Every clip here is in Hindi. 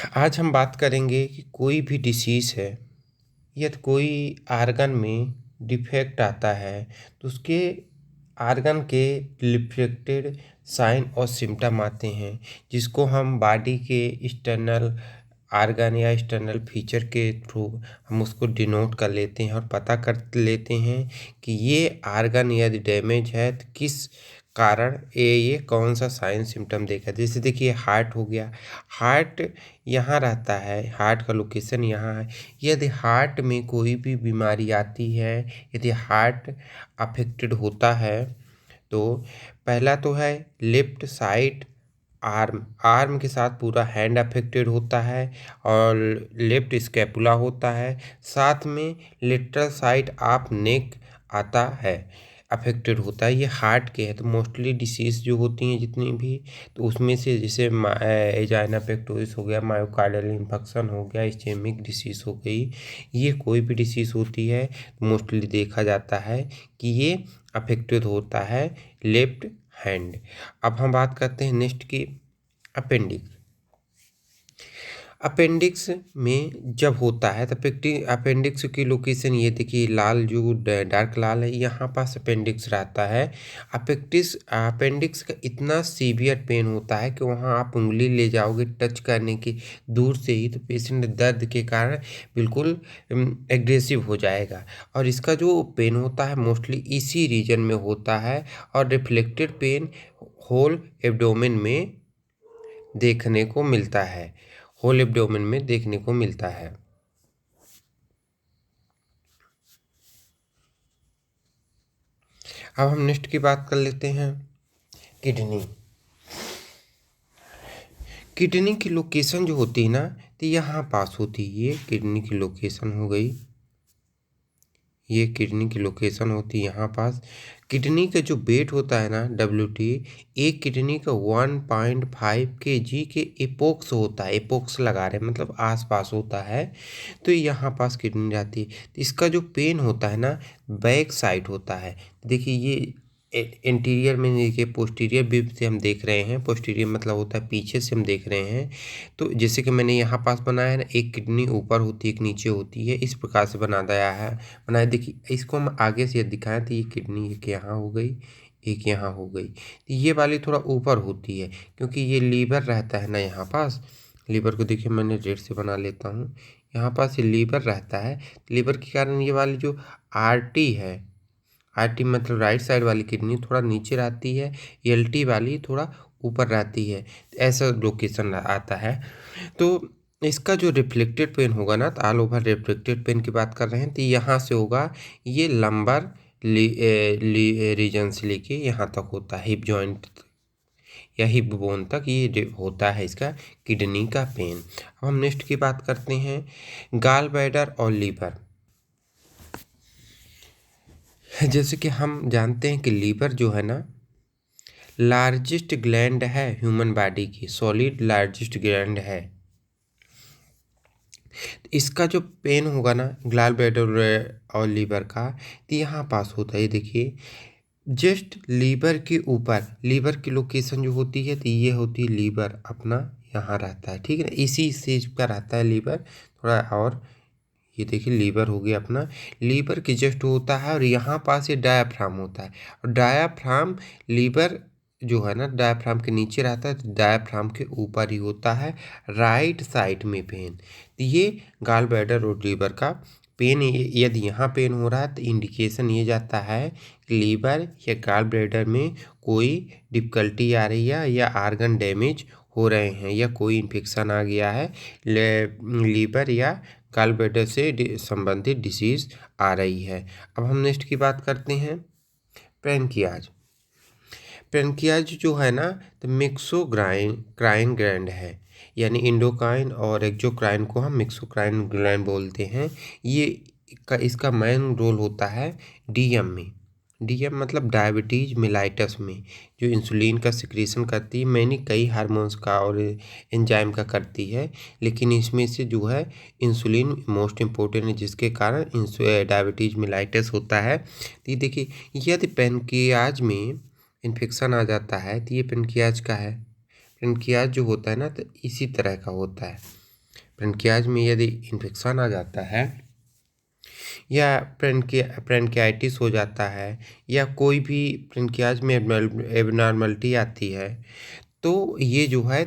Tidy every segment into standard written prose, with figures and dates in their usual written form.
आज हम बात करेंगे कि कोई भी डिसीज़ है यदि कोई आर्गन में डिफेक्ट आता है तो उसके आर्गन के रिफ्लेक्टेड साइन और सिम्टम आते हैं, जिसको हम बॉडी के एक्सटर्नल आर्गन या एक्सटर्नल फीचर के थ्रू हम उसको डिनोट कर लेते हैं और पता कर लेते हैं कि ये आर्गन यदि डैमेज है तो किस कारण ये कौन सा साइन सिम्टम देगा। जैसे देखिए हार्ट हो गया, हार्ट यहाँ रहता है, हार्ट का लोकेशन यहाँ है। यदि हार्ट में कोई भी बीमारी आती है, यदि हार्ट अफेक्टेड होता है तो पहला तो है लेफ्ट साइड आर्म, आर्म के साथ पूरा हैंड अफेक्टेड होता है और लेफ्ट स्कैपुला होता है। साथ में लेटरल साइड ऑफ नेक आता है, अफेक्टेड होता है। ये हार्ट के है तो मोस्टली डिसीज़ जो होती हैं जितनी भी, तो उसमें से जैसे एजाइना पेक्टोरिस हो गया, मायोकार्डियल इन्फेक्शन हो गया, इस्केमिक डिसीज़ हो गई, ये कोई भी डिसीज़ होती है तो मोस्टली देखा जाता है कि ये अफेक्टेड होता है लेफ्ट हैंड। अब हम बात करते हैं नेक्स्ट की अपेंडिक्स। अपेंडिक्स में जब होता है तो अपेंडिक्स की लोकेशन ये देखिए, लाल जो डार्क लाल है यहाँ पास अपेंडिक्स रहता है। अपेंडिक्स का इतना सीवियर पेन होता है कि वहाँ आप उंगली ले जाओगे टच करने की दूर से ही तो पेशेंट दर्द के कारण बिल्कुल एग्रेसिव हो जाएगा। और इसका जो पेन होता है मोस्टली इसी रीजन में होता है और रिफ्लेक्टेड पेन होल एब्डोमेन में देखने को मिलता है, होल एब्डोमेन में देखने को मिलता है। अब हम नेक्स्ट की बात कर लेते हैं किडनी। किडनी की लोकेशन जो होती है ना तो यहाँ पास होती है, ये किडनी की लोकेशन हो गई, ये किडनी की लोकेशन होती है यहाँ पास। किडनी का जो वेट होता है ना WT, एक किडनी का 1.5 kg के एपोक्स होता है, एपोक्स लगा रहे मतलब आसपास होता है, तो यहाँ पास किडनी रहती है। तो इसका जो पेन होता है ना बैक साइड होता है। देखिए ये इंटीरियर में देखिए, पोस्टीरियर व्यू से हम देख रहे हैं, पोस्टीरियर मतलब होता है पीछे से हम देख रहे हैं। तो जैसे कि मैंने यहाँ पास बनाया है ना, एक किडनी ऊपर होती है एक नीचे होती है, इस प्रकार से बनाया देखिए। इसको हम आगे से दिखाएं तो ये किडनी एक यहाँ हो गई, एक यहाँ हो गई, तो ये वाली थोड़ा ऊपर होती है क्योंकि ये लीवर रहता है ना यहाँ पास। लीवर को देखिए मैंने रेड से बना लेता हूँ, यहाँ पास ये लीवर रहता है। लीवर के कारण ये वाली जो आरटी है, आरटी मतलब राइट साइड वाली किडनी थोड़ा नीचे रहती है, एलटी वाली थोड़ा ऊपर रहती है, ऐसा लोकेशन आता है। तो इसका जो रिफ्लेक्टेड पेन होगा ना, तो ऑल ओवर रिफ्लेक्टेड पेन की बात कर रहे हैं तो यहाँ से होगा, ये लंबर रीजन से लेके यहाँ तक होता है, हिप जॉइंट या हिप बोन तक ये होता है इसका किडनी का पेन। अब हम नेक्स्ट की बात करते हैं गाल ब्लैडर और लीवर। जैसे कि हम जानते हैं कि लीवर जो है ना लार्जेस्ट ग्लैंड है ह्यूमन बॉडी की, सॉलिड लार्जेस्ट ग्लैंड है। इसका जो पेन होगा ना ग्लैल ब्लैडर और लीवर का, तो यहाँ पास होता है। ये देखिए जस्ट लीवर के ऊपर, लीवर की लोकेशन जो होती है तो ये होती है लीवर अपना यहाँ रहता है, ठीक है ना, इसी स्टेज का रहता है लीवर थोड़ा। और ये देखिए लीवर हो गया अपना, लीवर की जस्ट होता है और यहाँ पास ये डायाफ्राम होता है। और डायाफ्राम लीवर जो है ना डायाफ्राम के नीचे रहता है, तो डायाफ्राम के ऊपर ही होता है राइट साइड में पेन। तो ये गाल ब्लैडर और लीवर का पेन, यदि यहाँ पेन हो रहा है तो इंडिकेशन ये जाता है कि लीवर या गाल ब्लैडर में कोई डिफ़िकल्टी आ रही है या आर्गन डैमेज हो रहे हैं या कोई इन्फेक्शन आ गया है, लीवर या गाल ब्लैडर से संबंधित डिसीज़ आ रही है। अब हम नेक्स्ट की बात करते हैं पैनक्रियाज। पैनक्रियाज जो है ना तो क्राइन ग्लैंड है, यानी इंडोक्राइन और एक्सोक्राइन को हम मिक्सोक्राइन ग्लैंड बोलते हैं। ये इसका मेन रोल होता है डीएम में। डीएम मतलब डायबिटीज मेलाइटस में, जो इंसुलिन का सिक्रीशन करती है, मैंने कई हार्मोन्स का और एंजाइम का करती है, लेकिन इसमें से जो है इंसुलिन मोस्ट इम्पोर्टेंट है, जिसके कारण डायबिटीज मेलाइटस होता है। तो ये देखिए यदि पैनक्रियाज में इन्फेक्शन आ जाता है तो ये पैनक्रियाज का है। पैनक्रियाज जो होता है ना तो इसी तरह का होता है, प्रेन्कियाज में यदि इन्फेक्शन आ जाता है या प्रेन्कियाइटिस हो जाता है या कोई भी प्रेन्कियाज में एबनॉर्मलिटी आती है, तो ये जो है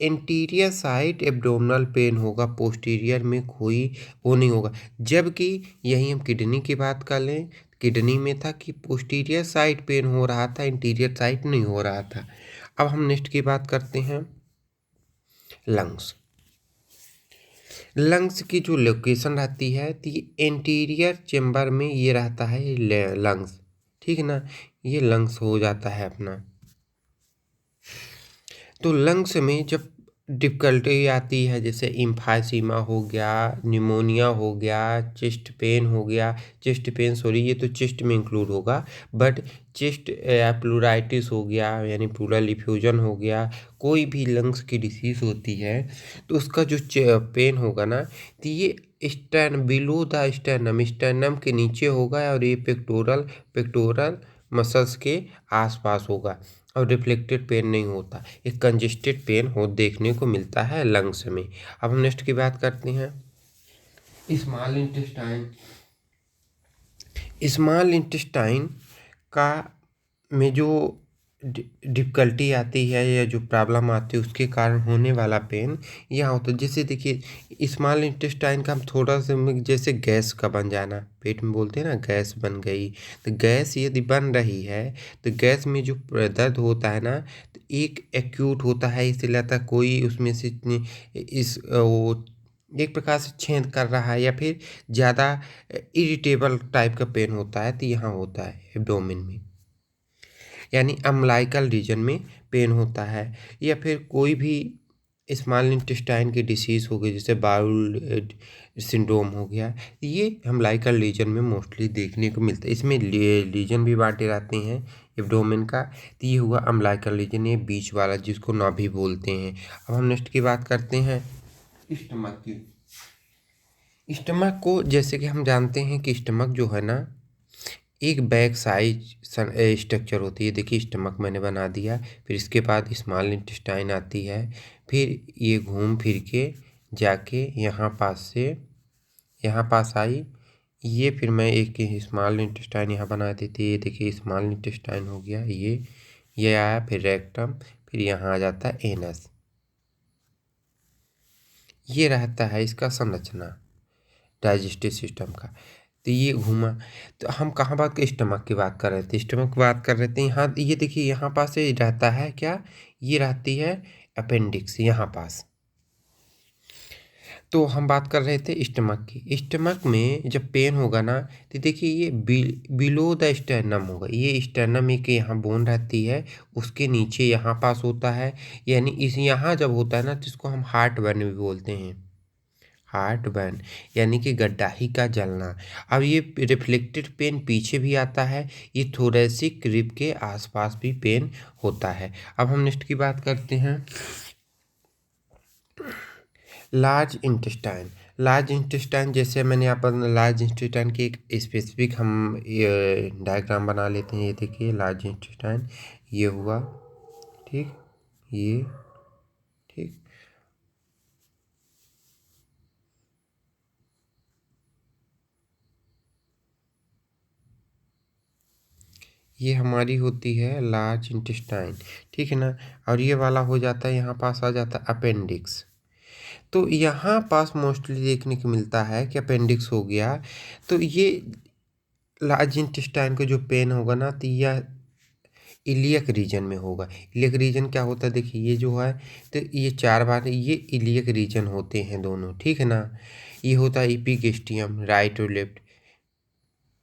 एंटीरियर साइड एब्डोमिनल पेन होगा, पोस्टीरियर में कोई वो नहीं होगा। जबकि यही हम किडनी की बात कर लें, किडनी में था कि पोस्टीरियर साइड पेन हो रहा था, इंटीरियर साइड नहीं हो रहा था। अब हम नेक्स्ट की बात करते हैं लंग्स। लंग्स की जो लोकेशन रहती है तो ये एंटीरियर चेम्बर में ये रहता है लंग्स, ठीक है ना। ये लंग्स हो जाता है अपना। तो लंग्स में जब डिफ़िकल्टी आती है, जैसे एम्फाइसीमा हो गया, निमोनिया हो गया, चेस्ट पेन हो गया, चेस्ट पेन सॉरी ये तो चेस्ट में इंक्लूड होगा, बट चेस्ट प्लूराइटिस हो गया यानी प्लूरल इफ्यूजन हो गया, कोई भी लंग्स की डिसीज़ होती है तो उसका जो पेन होगा ना, तो ये बिलो द स्टर्नम के नीचे होगा और ये पेक्टोरल मसल्स के आसपास होगा और रिफ्लेक्टेड पेन नहीं होता, एक कंजेस्टेड पेन हो देखने को मिलता है लंग्स में। अब हम नेक्स्ट की बात करते हैं स्मॉल इंटेस्टाइन। स्मॉल इंटेस्टाइन का में जो डिफ़िकल्टी आती है या जो प्रॉब्लम आती है उसके कारण होने वाला पेन यहाँ होता है। जैसे देखिए स्मॉल इंटेस्टाइन का हम थोड़ा सा जैसे गैस का बन जाना, पेट में बोलते हैं ना गैस बन गई, तो गैस यदि बन रही है तो गैस में जो दर्द होता है ना, तो एक एक्यूट होता है, इसलिए लगता है कोई उसमें से वो एक प्रकार से छेद कर रहा है या फिर ज़्यादा इरिटेबल टाइप का पेन होता है, तो यहाँ होता है एब्डोमेन में यानी अम्लाइकल रीजन में पेन होता है। या फिर कोई भी स्मॉल इंटेस्टाइन की डिसीज़ हो गई जैसे बाउल सिंड्रोम हो गया, ये अम्लाइकल रीजन में मोस्टली देखने को मिलता है। इसमें रीजन भी बांटे रहते हैं एब्डोमेन का, तो ये हुआ अम्लाइकल रीजन, ये बीच वाला जिसको नाभि बोलते हैं। अब हम नेक्स्ट की बात करते हैं स्टमक की। स्टमक को जैसे कि हम जानते हैं कि स्टमक जो है ना एक बैक साइज स्ट्रक्चर होती है। देखिए स्टमक मैंने बना दिया, फिर इसके बाद स्मॉल इंटेस्टाइन आती है, फिर ये घूम फिर के जाके यहाँ पास आई, ये फिर मैं एक स्मॉल इंटेस्टाइन यहाँ बना देती है। देखिए स्मॉल इंटेस्टाइन हो गया, ये आया, फिर रेक्टम, फिर यहाँ आ जाता है एनस। ये रहता है इसका संरचना डाइजेस्टिव सिस्टम का। तो ये घूमा, तो हम कहाँ बात कर स्टमक की बात कर रहे थे, स्टमक की बात कर रहे थे। यहाँ ये देखिए यहाँ पास से रहता है क्या, ये रहती है अपेंडिक्स यहाँ पास। तो हम बात कर रहे थे स्टमक की। स्टमक में जब पेन होगा ना, तो देखिए ये बिलो द स्टर्नम होगा, ये स्टर्नम एक यहाँ बोन रहती है, उसके नीचे यहाँ पास होता है, यानी इस यहाँ जब होता है ना तो इसको हम हार्ट बर्न भी बोलते हैं, हार्ट बर्न यानी कि गड्ढाही का जलना। अब ये रिफ्लेक्टेड पेन पीछे भी आता है, ये थोरेसिक रिब के आसपास भी पेन होता है। अब हम नेक्स्ट की बात करते हैं लार्ज इंटेस्टाइन। लार्ज इंटेस्टाइन जैसे मैंने यहाँ पर लार्ज इंटेस्टाइन की एक स्पेसिफिक हम डायग्राम बना लेते हैं। ये देखिए लार्ज इंटेस्टाइन ये हुआ, ठीक, ये ठीक, ये हमारी होती है लार्ज इंटेस्टाइन, ठीक है ना। और ये वाला हो जाता है, यहाँ पास आ जाता है अपेंडिक्स। तो यहाँ पास मोस्टली देखने को मिलता है कि अपेंडिक्स हो गया, तो ये लार्ज इंटेस्टाइन को जो पेन होगा ना, तो यह इलियक रीजन में होगा। इलियक रीजन क्या होता है, देखिए ये जो है, तो ये चार बार ये इलियक रीजन होते हैं दोनों, ठीक है ना। ये होता है इपिगेस्टियम राइट और लेफ्ट,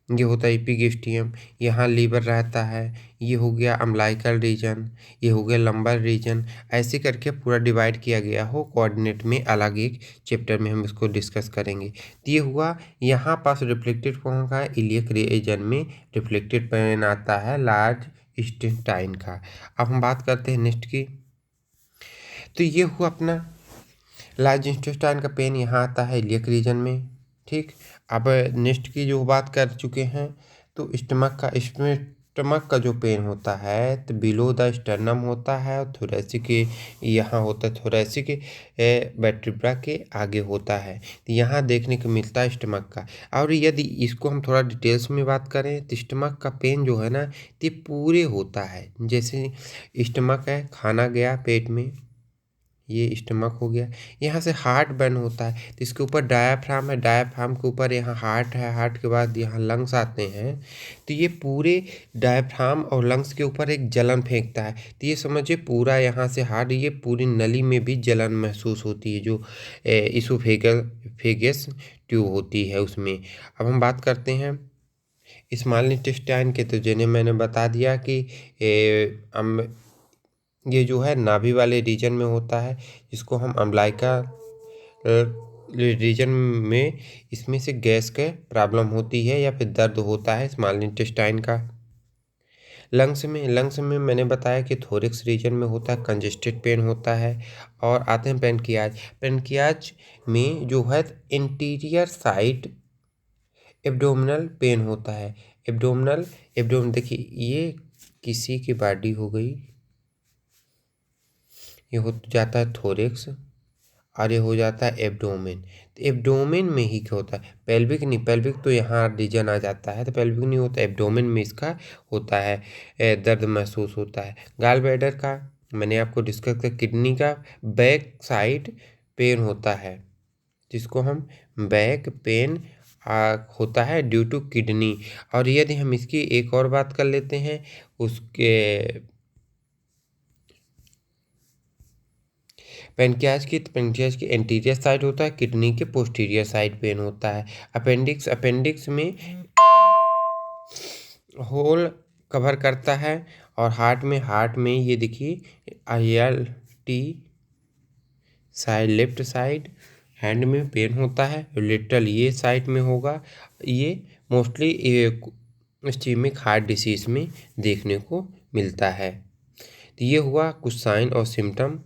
ये होता है एपिगेस्टियम, यहाँ लीवर रहता है, ये हो गया अम्लाइकल रीजन, ये हो गया लंबर रीजन। ऐसे करके पूरा डिवाइड किया गया हो कोऑर्डिनेट में, अलग एक चैप्टर में हम इसको डिस्कस करेंगे। तो ये हुआ, यहाँ पास रिफ्लेक्टेड कौन का है, इलियक रीजन में रिफ्लेक्टेड पेन आता है लार्ज इंटेस्टाइन का। अब हम बात करते हैं नेक्स्ट की। तो ये हुआ अपना लार्ज इंटेस्टाइन का पेन, यहाँ आता है इलियक रीजन में, ठीक। अब नेक्स्ट की जो बात कर चुके हैं, तो स्टमक का, इसमें स्टमक का जो पेन होता है तो बिलो द स्टर्नम होता है और थोरेसिक के यहाँ होता है, थोरेसिक वर्टिब्रा के आगे होता है। तो यहाँ देखने को मिलता है स्टमक का। और यदि इसको हम थोड़ा डिटेल्स में बात करें तो स्टमक का पेन जो है ना ये पूरे होता है। जैसे स्टमक है, खाना गया पेट में, ये स्टमक हो गया, यहाँ से हार्ट बर्न होता है तो इसके ऊपर डायाफ्राम है, डायाफ्राम के ऊपर यहाँ हार्ट है, हार्ट के बाद यहाँ लंग्स आते हैं। तो ये पूरे डायाफ्राम और लंग्स के ऊपर एक जलन फेंकता है। तो ये समझिए पूरा यहाँ से हार्ट, ये पूरी नली में भी जलन महसूस होती है जो इसोफेगल फेगस ट्यूब होती है उसमें। अब हम बात करते हैं स्मॉल इंटेस्टाइन के, तो जिन्हें मैंने बता दिया कि ये जो है नाभि वाले रीजन में होता है, जिसको हम अम्लाइका रीजन में इसमें से गैस के प्रॉब्लम होती है या फिर दर्द होता है स्मॉल इंटेस्टाइन का। लंग्स में मैंने बताया कि थोरिक्स रीजन में होता है, कंजेस्टेड पेन होता है। और आते हैं पेनक्रियाज। पेनक्रियाज में जो है इंटीरियर साइड एब्डोमिनल पेन होता है। एब्डोमिनल देखिए ये किसी की बॉडी हो गई, ये हो जाता है थोरिक्स और ये हो जाता है एब्डोमेन। तो एब्डोमेन में ही क्या होता है, पेल्विक नहीं, पेल्विक तो यहाँ रीजन आ जाता है, तो पेल्विक नहीं होता, एब्डोमेन में इसका होता है दर्द महसूस होता है। गाल ब्लैडर का मैंने आपको डिस्कस किया, किडनी का बैक साइड पेन होता है, जिसको हम बैक पेन होता है ड्यू टू किडनी। और यदि हम इसकी एक और बात कर लेते हैं, उसके पेनक्रियाज की एंटीरियर साइड होता है, किडनी के पोस्टीरियर साइड पेन होता है। अपेंडिक्स में होल कवर करता है। और हार्ट में ये देखिए ILT side, left side hand में पेन होता है, लिटरल ये साइड में होगा। ये मोस्टली इस्कीमिक हार्ट डिसीज में देखने को मिलता है। तो ये हुआ कुछ साइन और सिम्टम